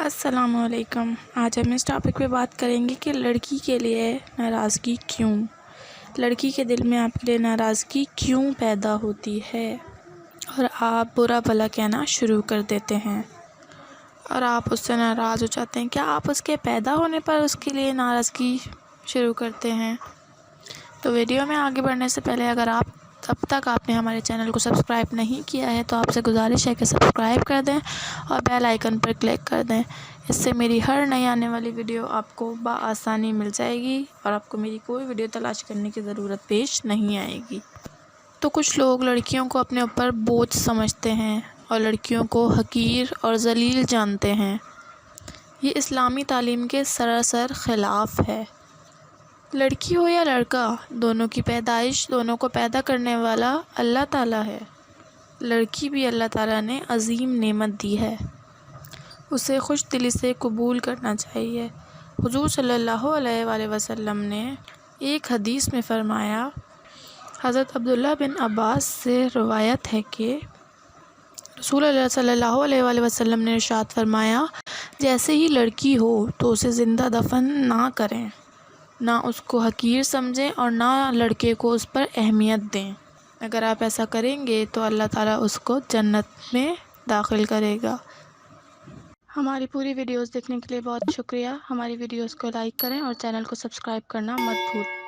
السلام علیکم۔ آج ہم اس ٹاپک پہ بات کریں گے کہ لڑکی کے لیے ناراضگی کیوں، لڑکی کے دل میں آپ کے لیے ناراضگی کیوں پیدا ہوتی ہے اور آپ برا بھلا کہنا شروع کر دیتے ہیں اور آپ اس سے ناراض ہو جاتے ہیں۔ کیا آپ اس کے پیدا ہونے پر اس کے لیے ناراضگی شروع کرتے ہیں؟ تو ویڈیو میں آگے بڑھنے سے پہلے اگر اب تک آپ نے ہمارے چینل کو سبسکرائب نہیں کیا ہے تو آپ سے گزارش ہے کہ سبسکرائب کر دیں اور بیل آئیکن پر کلک کر دیں۔ اس سے میری ہر نئی آنے والی ویڈیو آپ کو بآسانی مل جائے گی اور آپ کو میری کوئی ویڈیو تلاش کرنے کی ضرورت پیش نہیں آئے گی۔ تو کچھ لوگ لڑکیوں کو اپنے اوپر بوجھ سمجھتے ہیں اور لڑکیوں کو حقیر اور ذلیل جانتے ہیں۔ یہ اسلامی تعلیم کے سراسر خلاف ہے۔ لڑکی ہو یا لڑکا، دونوں کی پیدائش، دونوں کو پیدا کرنے والا اللہ تعالیٰ ہے۔ لڑکی بھی اللہ تعالیٰ نے عظیم نعمت دی ہے، اسے خوش دلی سے قبول کرنا چاہیے۔ حضور صلی اللہ علیہ وآلہ وسلم نے ایک حدیث میں فرمایا، حضرت عبداللہ بن عباس سے روایت ہے کہ رسول اللہ صلی اللہ علیہ وآلہ وسلم نے ارشاد فرمایا، جیسے ہی لڑکی ہو تو اسے زندہ دفن نہ کریں، نہ اس کو حقیر سمجھیں اور نہ لڑکے کو اس پر اہمیت دیں۔ اگر آپ ایسا کریں گے تو اللہ تعالیٰ اس کو جنت میں داخل کرے گا۔ ہماری پوری ویڈیوز دیکھنے کے لیے بہت شکریہ۔ ہماری ویڈیوز کو لائک کریں اور چینل کو سبسکرائب کرنا مت بھولیں۔